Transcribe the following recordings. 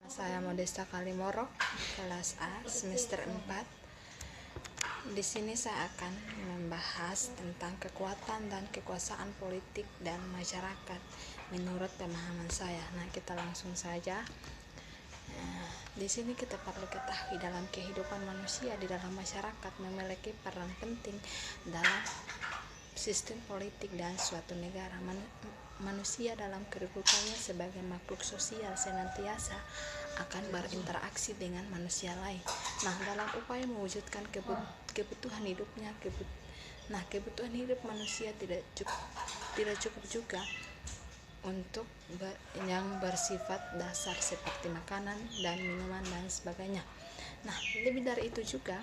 Saya Modesta Kalimoro, kelas A, semester 4. Di sini saya akan membahas tentang kekuatan dan kekuasaan politik dan masyarakat menurut pemahaman saya. Nah, kita langsung saja. Di sini kita perlu ketahui dalam kehidupan manusia di dalam masyarakat memiliki peran penting dalam sistem politik dan suatu negara. Manusia dalam kedudukannya sebagai makhluk sosial senantiasa akan berinteraksi dengan manusia lain. Nah, dalam upaya mewujudkan kebutuhan hidupnya, kebutuhan hidup manusia tidak cukup juga untuk yang bersifat dasar seperti makanan dan minuman dan sebagainya. Nah, lebih dari itu juga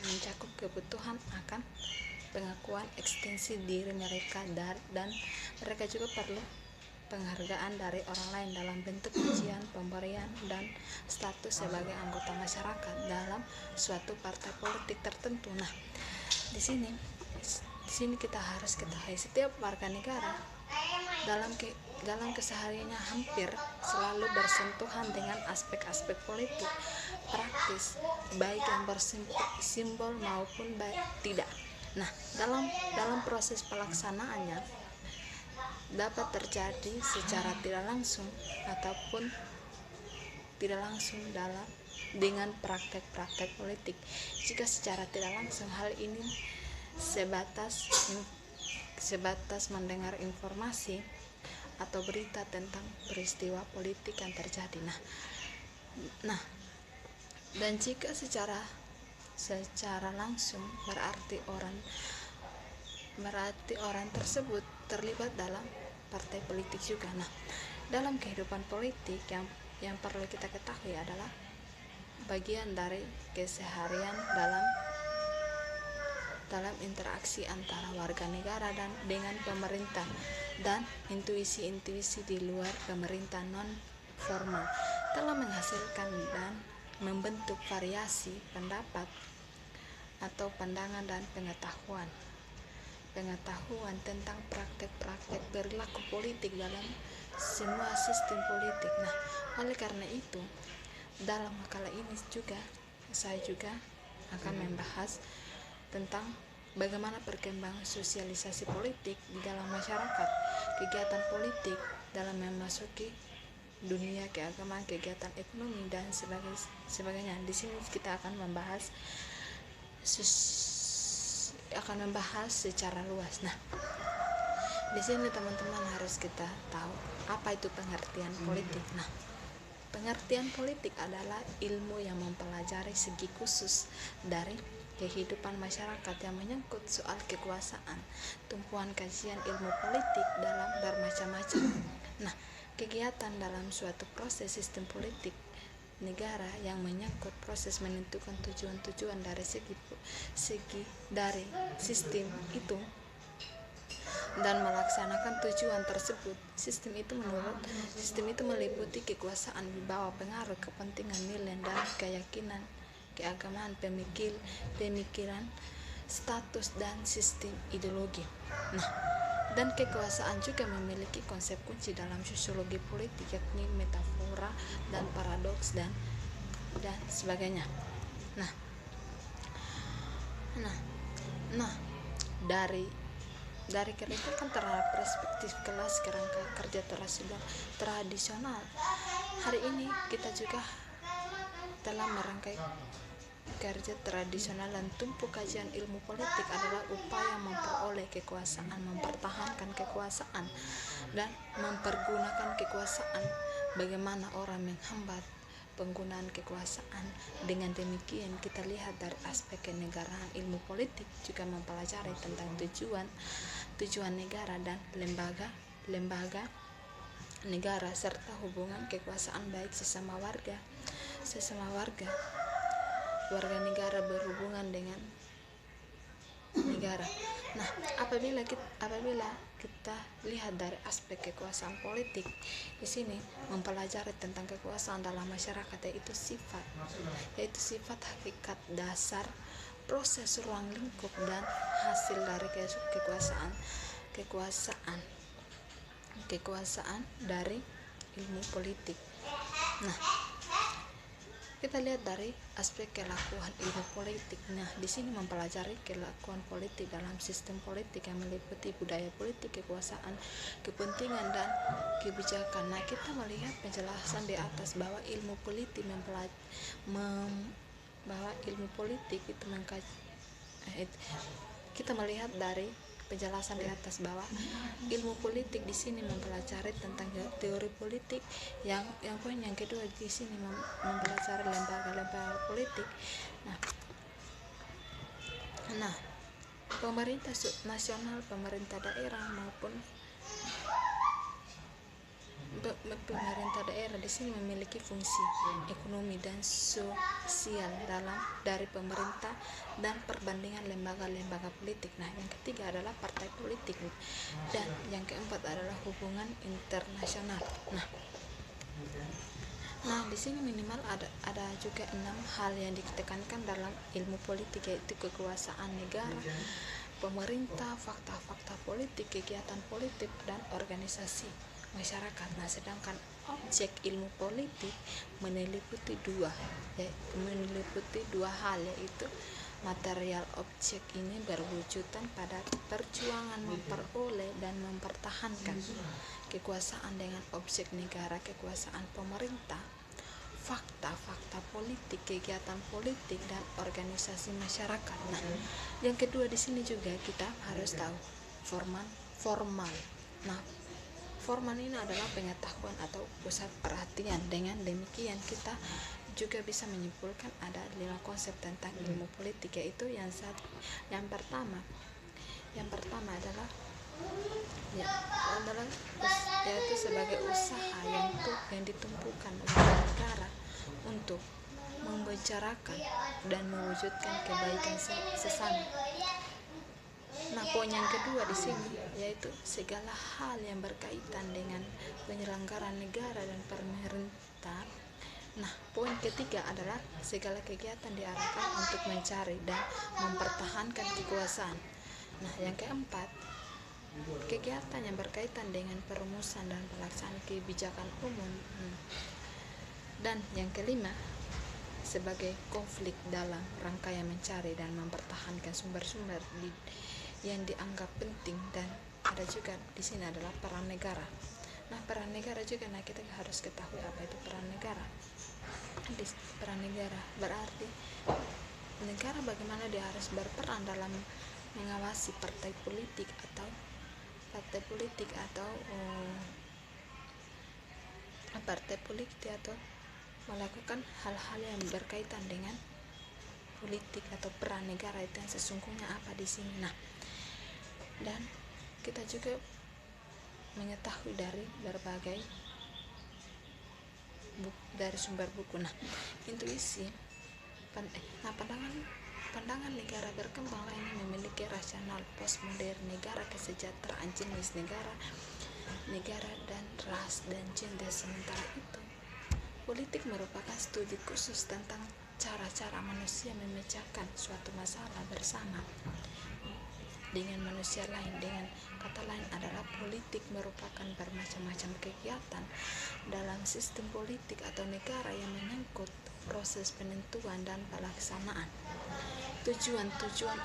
mencakup kebutuhan akan pengakuan ekstensi diri mereka dan mereka juga perlu penghargaan dari orang lain dalam bentuk pujian, pemberian, dan status sebagai anggota masyarakat dalam suatu partai politik tertentu. Nah, di sini kita harus ketahui setiap warga negara dalam kesehariannya hampir selalu bersentuhan dengan aspek-aspek politik praktis, baik yang bersimbol maupun tidak. Nah, dalam proses pelaksanaannya dapat terjadi secara tidak langsung ataupun tidak langsung dengan praktek-praktek politik. Jika secara tidak langsung, hal ini sebatas mendengar informasi atau berita tentang peristiwa politik yang terjadi. Nah, dan jika secara langsung berarti orang tersebut terlibat dalam partai politik juga. Nah, dalam kehidupan politik yang perlu kita ketahui adalah bagian dari keseharian dalam interaksi antara warga negara dan dengan pemerintah dan intuisi di luar pemerintah non formal telah menghasilkan dan membentuk variasi pendapat atau pandangan dan pengetahuan tentang praktek-praktek perilaku politik dalam semua sistem politik. Nah, oleh karena itu dalam makalah ini saya juga akan membahas tentang bagaimana perkembangan sosialisasi politik di dalam masyarakat, kegiatan politik dalam memasuki dunia keagamaan, kegiatan ekonomi dan sebagainya. Di sini kita akan membahas secara luas. Nah, di sini teman-teman harus kita tahu apa itu pengertian politik. Nah, pengertian politik adalah ilmu yang mempelajari segi khusus dari kehidupan masyarakat yang menyangkut soal kekuasaan. Tumpuan kajian ilmu politik dalam bermacam-macam. Nah, kegiatan dalam suatu proses sistem politik negara yang menyangkut proses menentukan tujuan-tujuan dari segi dari sistem itu dan melaksanakan tujuan tersebut. Sistem itu meliputi kekuasaan wibawa, pengaruh, kepentingan, nilai dan keyakinan, keagamaan, pemikiran, status dan sistem ideologi. Nah, dan kekuasaan juga memiliki konsep kunci dalam sosiologi politik, yakni metafora dan paradoks dan sebagainya. Nah, dari kerangka terhadap perspektif kelas kerangka kerja tradisional, hari ini kita juga telah merangkai kerja tradisional dan tumpu kajian ilmu politik adalah upaya memperoleh kekuasaan, mempertahankan kekuasaan, dan mempergunakan kekuasaan. Bagaimana orang menghambat penggunaan kekuasaan. Dengan demikian kita lihat dari aspek kenegaraan. Ilmu politik juga mempelajari tentang tujuan negara dan lembaga negara serta hubungan kekuasaan baik sesama warga negara berhubungan dengan negara. Nah, apabila kita lihat dari aspek kekuasaan politik, di sini mempelajari tentang kekuasaan dalam masyarakat, yaitu sifat hakikat dasar proses ruang lingkup dan hasil dari kekuasaan dari ilmu politik. Nah, kita lihat dari aspek kelakuan ilmu politik. Nah, di sini mempelajari kelakuan politik dalam sistem politik yang meliputi budaya politik, kekuasaan, kepentingan, dan kebijakan. Nah, kita melihat penjelasan di atas bahwa ilmu politik kita melihat dari penjelasan di atas bahwa ilmu politik di sini mempelajari tentang teori politik, yang poin yang kedua di sini mempelajari lembaga-lembaga politik. Nah, pemerintah nasional, pemerintah daerah maupun pemerintah daerah di sini memiliki fungsi ekonomi dan sosial dari pemerintah dan perbandingan lembaga-lembaga politik. Nah, yang ketiga adalah partai politik, dan yang keempat adalah hubungan internasional. Nah, di sini minimal ada juga 6 hal yang ditekankan dalam ilmu politik, yaitu kekuasaan negara, pemerintah, fakta-fakta politik, kegiatan politik, dan organisasi masyarakat. Nah, sedangkan objek ilmu politik meliputi dua hal, yaitu material. Objek ini berwujudan pada perjuangan memperoleh dan mempertahankan kekuasaan dengan objek negara, kekuasaan pemerintah, fakta-fakta politik, kegiatan politik, dan organisasi masyarakat. Nah, yang kedua di sini juga kita harus tahu formal. Nah, formal ini adalah pengetahuan atau pusat perhatian. Dengan demikian kita juga bisa menyimpulkan ada 5 konsep tentang ilmu politik, yaitu yang pertama adalah yaitu sebagai usaha yang ditumpukan oleh negara untuk membicarakan dan mewujudkan kebaikan sesama. Nah, poin yang kedua di sini yaitu segala hal yang berkaitan dengan penyelenggaraan negara dan pemerintahan. Nah, poin ketiga adalah segala kegiatan diarahkan untuk mencari dan mempertahankan kekuasaan. Nah, yang keempat, kegiatan yang berkaitan dengan perumusan dan pelaksanaan kebijakan umum. Dan yang kelima, sebagai konflik dalam rangkaian mencari dan mempertahankan sumber-sumber yang dianggap penting. Dan ada juga di sini adalah peran negara. Nah, peran negara juga, kita harus ketahui apa itu peran negara. Peran negara berarti negara bagaimana dia harus berperan dalam mengawasi partai politik atau melakukan hal-hal yang berkaitan dengan politik atau peran negara itu yang sesungguhnya apa di sini. Nah, dan kita juga mengetahui dari berbagai dari sumber buku. Nah, intuisi pandangan negara berkembang lainnya memiliki rasional postmodern, negara, kesejahteraan, jenis negara dan ras dan gender. Sementara itu, politik merupakan studi khusus tentang cara-cara manusia memecahkan suatu masalah bersama dengan manusia lain. Dengan kata lain adalah politik merupakan bermacam-macam kegiatan dalam sistem politik atau negara yang menyangkut proses penentuan dan pelaksanaan. Tujuan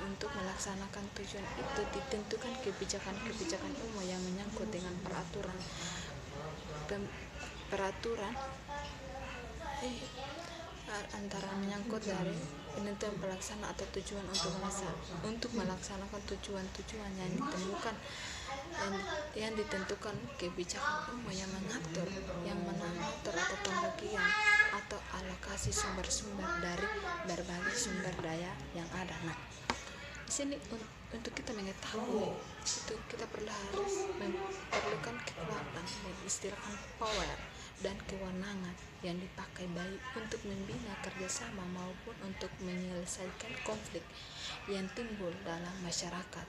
untuk melaksanakan tujuan itu ditentukan kebijakan umum yang menyangkut dengan peraturan antara menyangkut dari penentuan pelaksana atau tujuan untuk melaksanakan tujuan yang ditentukan kebijakan umum yang mengatur atau pembagian atau alokasi sumber-sumber dari berbagai sumber daya yang ada. Nah, di sini untuk kita mengetahui itu kita memerlukan kekuatan, istilahkan power dan kewenangan yang dipakai baik untuk membina kerjasama maupun untuk menyelesaikan konflik yang timbul dalam masyarakat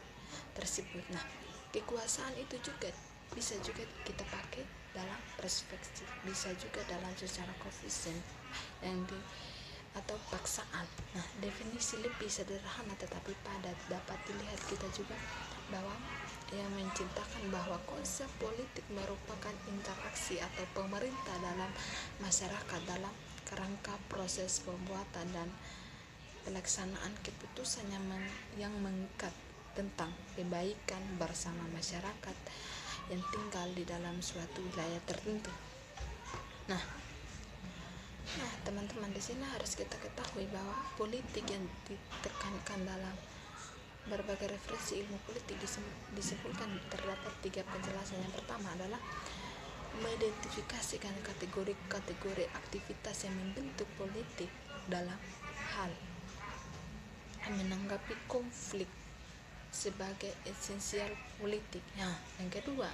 tersebut. Nah, kekuasaan itu juga bisa juga kita pakai dalam perspektif, bisa juga dalam secara koefisien atau paksaan. Nah, definisi lebih sederhana tetapi padat dapat dilihat kita juga bahwa yang mencintakan bahwa konsep politik merupakan interaksi atau pemerintah dalam masyarakat dalam kerangka proses pembuatan dan pelaksanaan keputusan yang mengikat tentang kebaikan bersama masyarakat yang tinggal di dalam suatu wilayah tertentu. Nah, teman-teman, di sini harus kita ketahui bahwa politik yang ditekankan dalam berbagai referensi ilmu politik disebutkan terdapat 3 penjelasan. Yang pertama adalah mengidentifikasikan kategori-kategori aktivitas yang membentuk politik dalam hal menanggapi konflik sebagai esensial politik. Nah, yang kedua,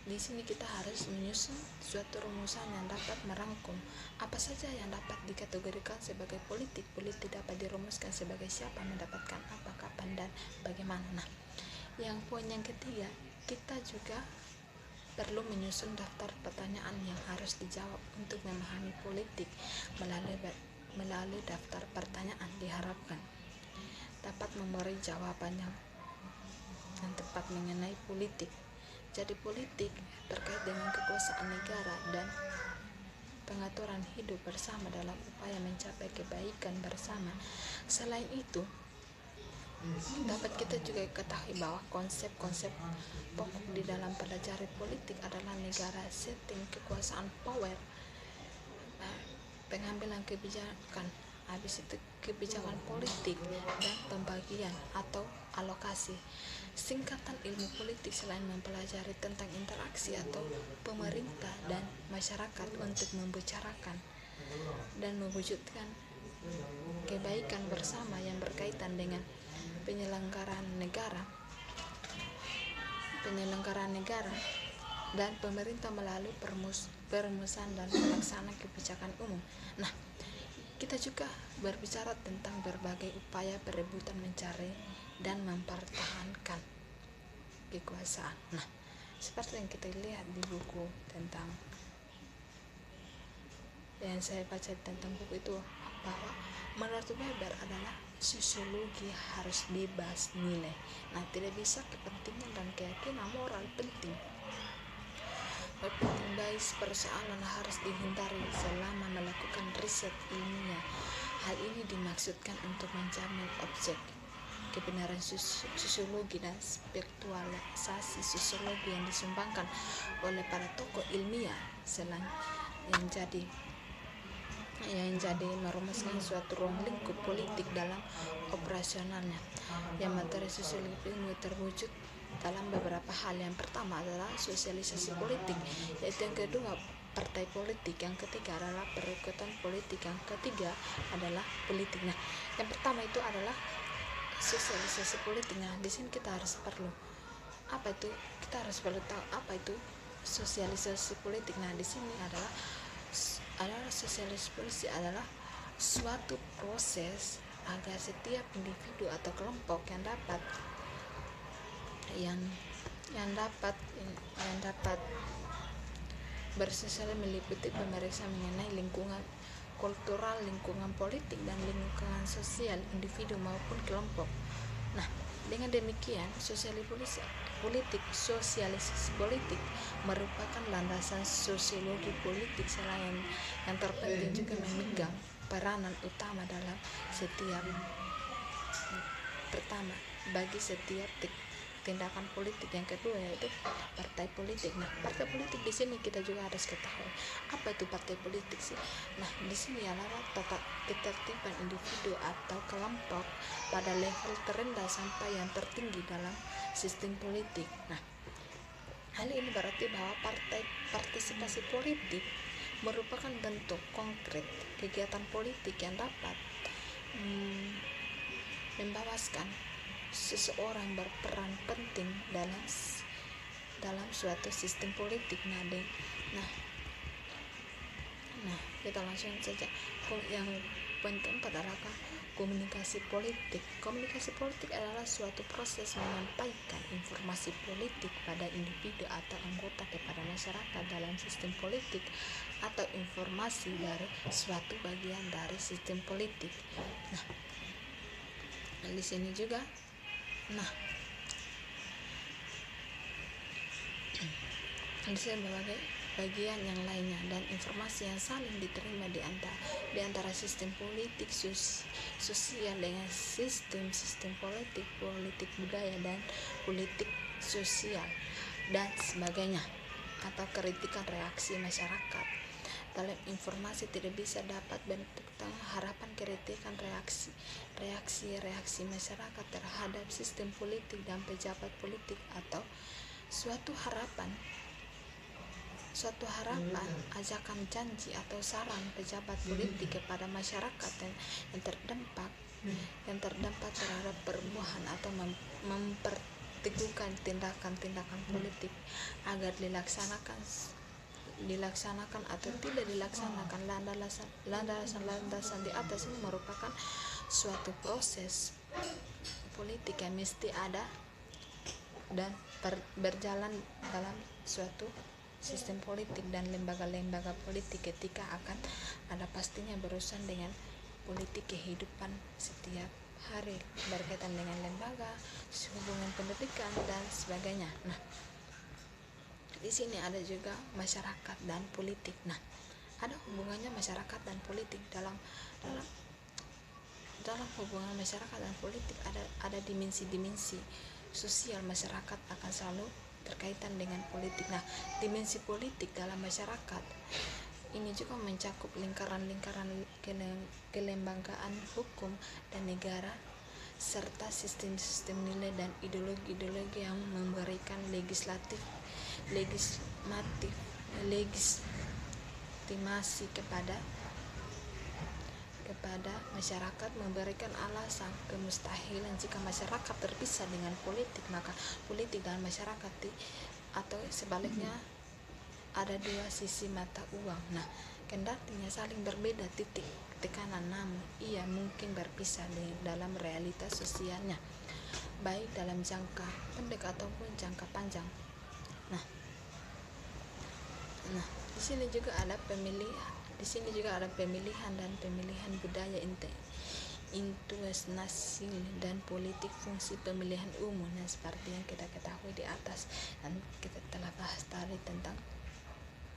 di sini kita harus menyusun suatu rumusan yang dapat merangkum apa saja yang dapat dikategorikan sebagai politik. Politik dapat dirumuskan sebagai siapa, mendapatkan apa, kapan, dan bagaimana. Nah, yang poin yang ketiga, kita juga perlu menyusun daftar pertanyaan yang harus dijawab untuk memahami politik. Melalui daftar pertanyaan diharapkan dapat memberi jawaban yang tepat mengenai politik. Jadi politik terkait dengan kekuasaan negara dan pengaturan hidup bersama dalam upaya mencapai kebaikan bersama. Selain itu, dapat kita juga ketahui bahwa konsep-konsep pokok di dalam pelajari politik adalah negara, setting, kekuasaan, power, pengambilan kebijakan, habis itu kebijakan politik, dan pembagian atau alokasi. Singkatan ilmu politik selain mempelajari tentang interaksi atau pemerintah dan masyarakat untuk membicarakan dan mewujudkan kebaikan bersama yang berkaitan dengan penyelenggaraan negara dan pemerintah melalui perumusan dan pelaksanaan kebijakan umum. Nah, kita juga berbicara tentang berbagai upaya perebutan mencari dan mempertahankan kekuasaan. Nah, seperti yang kita lihat di buku tentang yang saya baca tentang buku itu, bahwa menurut Weber adalah sosiologi harus bebas nilai. Nah, tidak bisa kepentingan dan keyakinan moral penting. Merchandise persoalan harus dihindari selama melakukan riset ilmiah. Hal ini dimaksudkan untuk menjamin objek kebenaran sosiologi dan spiritualisasi sosiologi yang disumbangkan oleh para tokoh ilmiah selain yang jadi merumuskan suatu ruang lingkup politik dalam operasionalnya. Yang materi sosiologi ilmu terwujud dalam beberapa hal. Yang pertama adalah sosialisasi politik, yaitu yang kedua partai politik, yang ketiga adalah perikutan politik, yang ketiga adalah politik. Nah, yang pertama itu adalah sosialisasi politik. Nah, di sini kita harus perlu tahu apa itu sosialisasi politik. Nah, di sini adalah sosialisasi politik adalah suatu proses agar setiap individu atau kelompok yang dapat bersosial meliputi pemeriksaan mengenai lingkungan kultural, lingkungan politik, dan lingkungan sosial individu maupun kelompok. Nah, dengan demikian sosialisasi politik merupakan landasan sosiologi politik selain yang terpenting juga memegang peranan utama dalam bagi setiap tindakan politik. Yang kedua yaitu partai politik. Nah, partai politik di sini kita juga harus ketahui apa itu partai politik sih. Nah, di sini adalah tata ketertiban individu atau kelompok pada level terendah sampai yang tertinggi dalam sistem politik. Nah, hal ini berarti bahwa partisipasi politik merupakan bentuk konkret kegiatan politik yang dapat membawaskan seseorang berperan penting dalam suatu sistem politik. Nah, kita langsung saja. Yang poin keempat adalah komunikasi politik. Komunikasi politik adalah suatu proses menyampaikan informasi politik pada individu atau anggota kepada masyarakat dalam sistem politik atau informasi dari suatu bagian dari sistem politik. Nah, di sini juga bisa berbagai bagian yang lainnya, dan informasi yang saling diterima di antara sistem politik sosial dengan sistem politik budaya dan politik sosial dan sebagainya, atau kritikan reaksi masyarakat. Dalam informasi tidak bisa dapat bentuk harapan kritikan reaksi masyarakat terhadap sistem politik dan pejabat politik, atau suatu harapan, ajakan, janji atau saran pejabat politik kepada masyarakat yang terdampak terhadap perubahan atau memperteguhkan tindakan politik agar dilaksanakan atau tidak dilaksanakan. Landasan di atas ini merupakan suatu proses politik yang mesti ada dan berjalan dalam suatu sistem politik dan lembaga-lembaga politik ketika akan ada pastinya berurusan dengan politik kehidupan setiap hari berkaitan dengan lembaga, hubungan pendidikan dan sebagainya. Nah, di sini ada juga masyarakat dan politik. Nah, ada hubungannya masyarakat dan politik dalam hubungan masyarakat dan politik ada dimensi-dimensi sosial masyarakat akan selalu berkaitan dengan politik. Nah, dimensi politik dalam masyarakat ini juga mencakup lingkaran-lingkaran kelembagaan hukum dan negara serta sistem-sistem nilai dan ideologi yang memberikan legitimasi kepada masyarakat, memberikan alasan kemustahilan jika masyarakat terpisah dengan politik, maka politik dan masyarakat atau sebaliknya ada dua sisi mata uang. Nah, kendatinya saling berbeda titik tekanan, namun ia mungkin berpisah dalam realitas sosialnya, baik dalam jangka pendek ataupun jangka panjang. Nah, di sini juga ada pemilihan dan pemilihan budaya intuisi dan politik fungsi pemilihan umum. Nah, seperti yang kita ketahui di atas dan kita telah bahas tadi tentang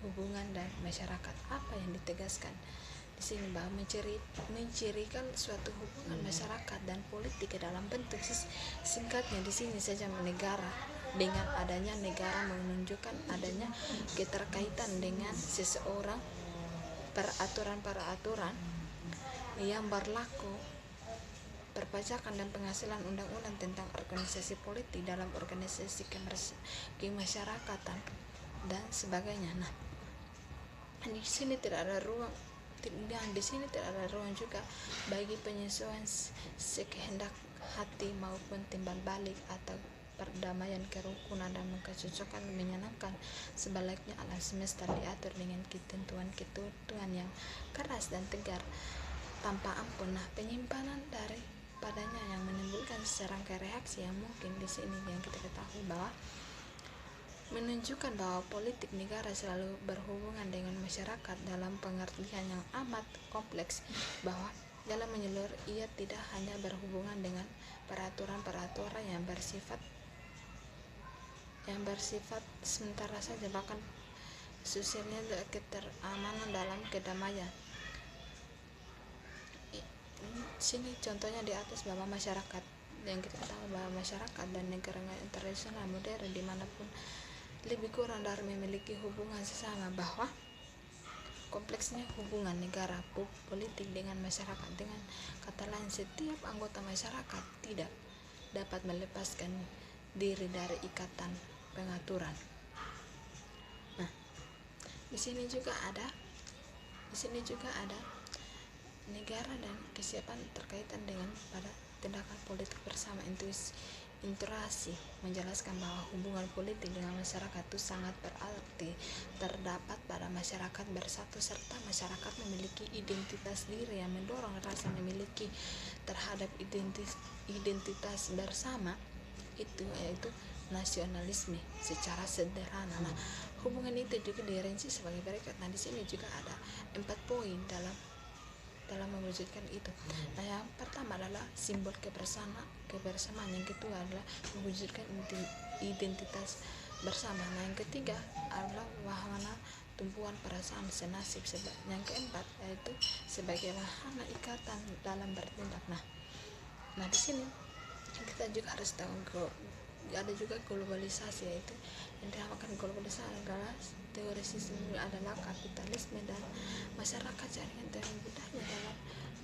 hubungan dan masyarakat. Apa yang ditegaskan di sini bahwa mencirikan suatu hubungan masyarakat dan politik ke dalam bentuk singkatnya di sini saja negara. Dengan adanya negara menunjukkan adanya keterkaitan dengan seseorang, peraturan yang berlaku, perpajakan dan penghasilan, undang-undang tentang organisasi politik dalam organisasi kemasyarakatan dan sebagainya. Nah, di sini tidak ada ruang juga bagi penyesuaian sekehendak hati maupun timbal balik atau perdamaian, kerukunan dan kecocokan menyenangkan. Sebaliknya alam semesta diatur dengan ketentuan yang keras dan tegar tanpa ampun. Nah, penyimpanan daripadanya yang menimbulkan serangkaian reaksi yang mungkin di sini yang kita ketahui bahwa menunjukkan bahwa politik negara selalu berhubungan dengan masyarakat dalam pengertian yang amat kompleks, bahwa dalam menyeluruh ia tidak hanya berhubungan dengan peraturan yang bersifat sementara saja, bahkan sosialnya keteramanan dalam kedamaian. Sini contohnya di atas bahwa masyarakat yang kita ketahui bahwa masyarakat dan negara internasional modern dimanapun lebih kurang dari memiliki hubungan sesama, bahwa kompleksnya hubungan negara politik dengan masyarakat. Dengan kata lain, setiap anggota masyarakat tidak dapat melepaskan diri dari ikatan pengaturan. Nah, di sini juga ada negara dan kesiapan terkaitan dengan pada tindakan politik bersama. Interaksi menjelaskan bahwa hubungan politik dengan masyarakat itu sangat berarti terdapat pada masyarakat bersatu, serta masyarakat memiliki identitas diri yang mendorong rasa memiliki terhadap identitas bersama itu, yaitu nasionalisme secara sederhana. Nah, hubungan itu juga dirinci sebagai berikut. Nah, di sini juga ada 4 poin dalam mewujudkan itu. Nah, yang pertama adalah simbol kebersamaan, yang kedua adalah mewujudkan identitas bersama. Nah, yang ketiga adalah wahana tumpuan perasaan senasib. Yang keempat yaitu sebagai wahana ikatan dalam bertindak. Nah di sini kita juga harus tahu ada juga globalisasi, yaitu yang dinamakan globalisasi adalah teori sistem adalah kapitalisme dan masyarakat jaringan teori budaya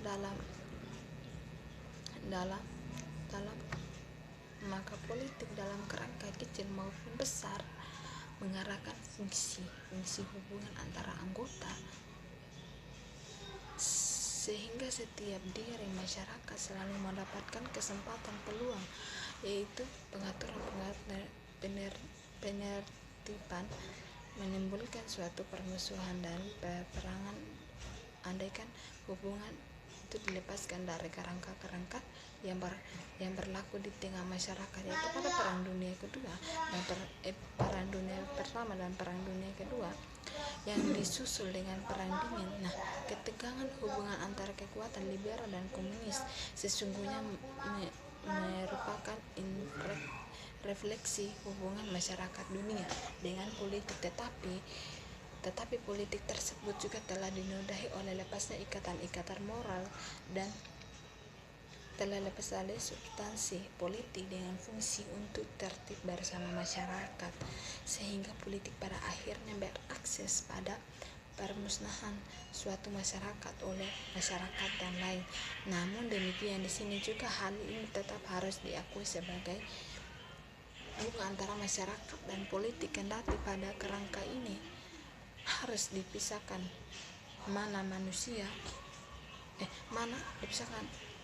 dalam dalam dalam maka politik dalam kerangka kecil maupun besar mengarahkan fungsi hubungan antara anggota sehingga setiap diri masyarakat selalu mendapatkan kesempatan peluang, yaitu pengaturan penertiban menimbulkan suatu permusuhan dan peperangan andaikan hubungan itu dilepaskan dari kerangka-kerangka yang berlaku di tengah masyarakat, yaitu pada Perang Dunia Kedua dan Perang Dunia Pertama dan Perang Dunia Kedua yang disusul dengan Perang Dingin. Nah, ketegangan hubungan antara kekuatan liberal dan komunis sesungguhnya merupakan refleksi hubungan masyarakat dunia dengan politik, tetapi politik tersebut juga telah dinodai oleh lepasnya ikatan-ikatan moral dan telah lepas dari substansi politik dengan fungsi untuk tertib bersama masyarakat, sehingga politik pada akhirnya berakses pada permusnahan suatu masyarakat oleh masyarakat yang lain. Namun demikian di sini juga hal ini tetap harus diakui sebagai hubungan antara masyarakat dan politik, kendati pada kerangka ini harus dipisahkan mana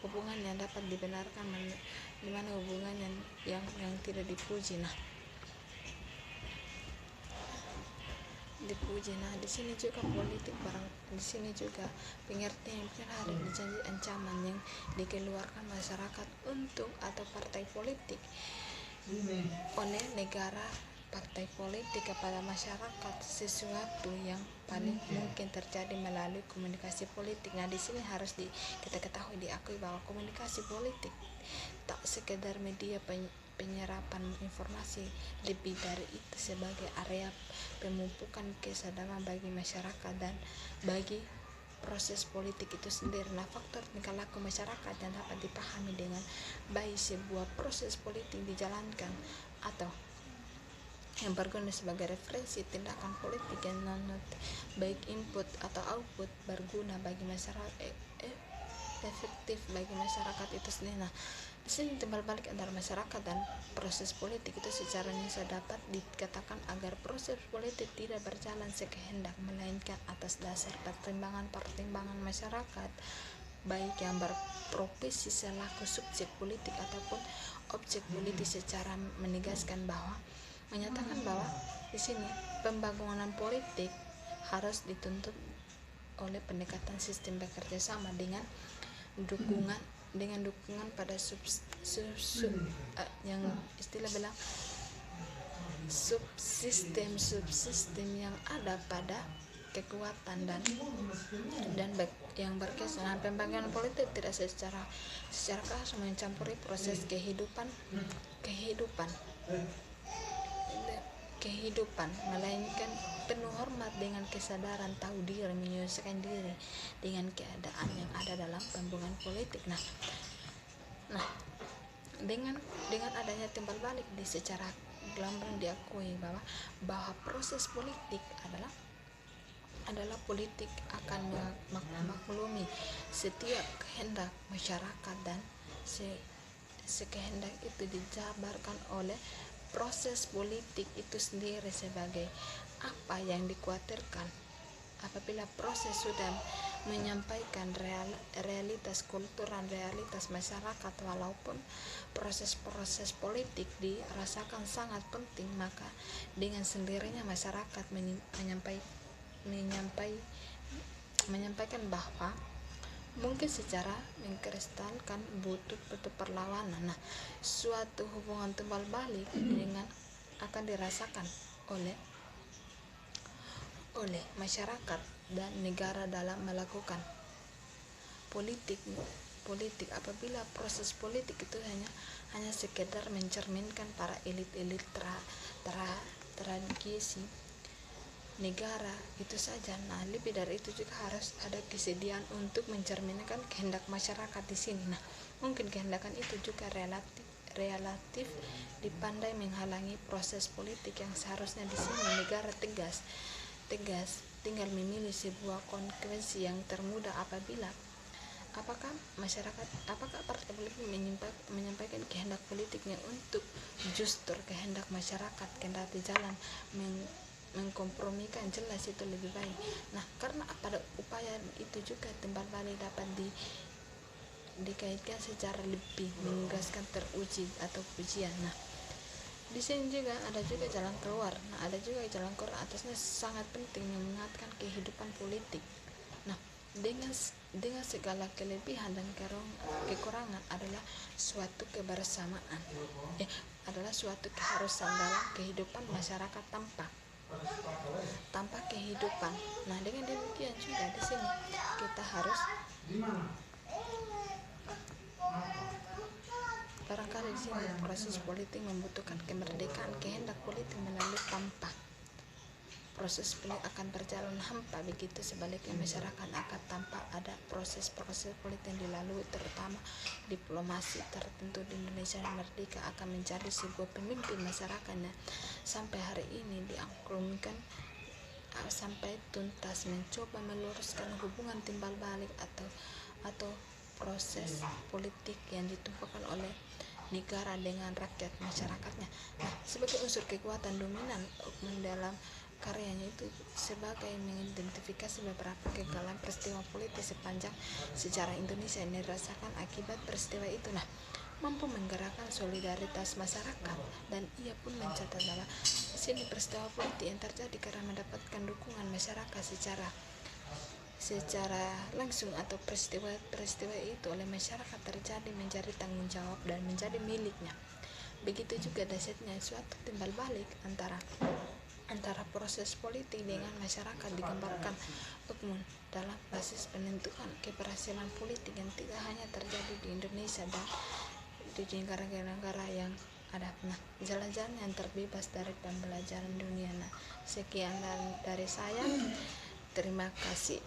hubungan yang dapat dibenarkan, di mana hubungan yang tidak dipuji. Nah, di sini juga politik di sini juga pengertian yang ada di janji ancaman yang dikeluarkan masyarakat untuk atau partai politik oleh negara partai politik kepada masyarakat, sesuatu yang paling mungkin terjadi melalui komunikasi politik. Nah, di sini harus kita ketahui, diakui bahwa komunikasi politik tak sekedar media penyerapan informasi, lebih dari itu sebagai area pemumpukan kesadaran bagi masyarakat dan bagi proses politik itu sendiri. Nah, faktor tingkah laku masyarakat yang dapat dipahami dengan baik sebuah proses politik dijalankan atau yang berguna sebagai referensi tindakan politik yang baik input atau output berguna bagi masyarakat, efektif bagi masyarakat itu sendiri. Nah, di sini timbal balik antara masyarakat dan proses politik itu secara nyata dapat dikatakan agar proses politik tidak berjalan sekehendak, melainkan atas dasar pertimbangan masyarakat, baik yang berprofesi selaku subjek politik ataupun objek politik, secara menyatakan bahwa di sini pembangunan politik harus dituntut oleh pendekatan sistem bekerja sama dengan dukungan pada yang istilah bilang subsistem yang ada pada kekuatan dan yang berkaitan dengan pembangunan politik tidak secara khas mencampuri proses kehidupan, melainkan penuh hormat dengan kesadaran tahu diri, menyesuaikan diri dengan keadaan yang ada dalam pembangunan politik. Nah, dengan adanya timbal balik secara gamblang diakui bahwa proses politik adalah politik akan memaklumi setiap kehendak masyarakat dan sekehendak itu dijabarkan oleh proses politik itu sendiri sebagai apa yang dikhawatirkan. Apabila proses sudah menyampaikan realitas kultural, realitas masyarakat, walaupun proses politik dirasakan sangat penting, maka dengan sendirinya masyarakat menyampaikan bahwa mungkin secara mengkristalkan butuh perlawanan. Nah, suatu hubungan timbal balik dengan akan dirasakan oleh masyarakat dan negara dalam melakukan politik apabila proses politik itu hanya sekedar mencerminkan para elit-elit strategi negara itu saja. Nah, lebih dari itu juga harus ada kesediaan untuk mencerminkan kehendak masyarakat di sini. Nah, mungkin kehendakan itu juga relatif dipandai menghalangi proses politik yang seharusnya di sini negara tegas tinggal memilih sebuah konsekuensi yang termudah apabila apakah partai politik menyampaikan kehendak politiknya untuk justru kehendak masyarakat kendati jalan mengkompromikan, jelas itu lebih baik. Nah, karena pada upaya itu juga timbal balik dapat dikaitkan secara lebih menugaskan teruji atau pujian. Nah, di sini juga ada juga jalan keluar. Nah, ada juga jalan keluar atasnya sangat penting mengingatkan kehidupan politik. Nah, dengan segala kelebihan dan kekurangan adalah suatu kebersamaan, adalah suatu keharusan dalam kehidupan masyarakat tanpa kehidupan. Nah, dengan demikian juga di sini kita harus barangkali di sini proses politik membutuhkan kemerdekaan kehendak politik melalui tanpa proses politik akan berjalan hampa, begitu sebaliknya masyarakat akan tanpa ada proses-proses politik yang dilalui, terutama diplomasi tertentu di Indonesia yang merdeka akan menjadi sebuah pemimpin masyarakatnya sampai hari ini diaklumkan sampai tuntas mencoba meluruskan hubungan timbal balik atau proses politik yang ditumpahkan oleh negara dengan rakyat masyarakatnya. Nah, sebagai unsur kekuatan dominan dalam karyanya itu sebagai mengidentifikasi beberapa kegagalan peristiwa politik sepanjang sejarah Indonesia yang dirasakan akibat peristiwa itu. Nah, mampu menggerakkan solidaritas masyarakat, dan ia pun mencatat bahwa sini peristiwa politik yang terjadi karena mendapatkan dukungan masyarakat secara langsung atau peristiwa itu oleh masyarakat terjadi menjadi tanggung jawab dan menjadi miliknya. Begitu juga dasarnya suatu timbal balik antara proses politik dengan masyarakat digambarkan Ukmun dalam basis penentuan keberhasilan politik yang tidak hanya terjadi di Indonesia dan di negara-negara yang ada. Nah, jalan-jalan yang terbebas dari pembelajaran dunia. Nah, sekian dari saya. Terima kasih.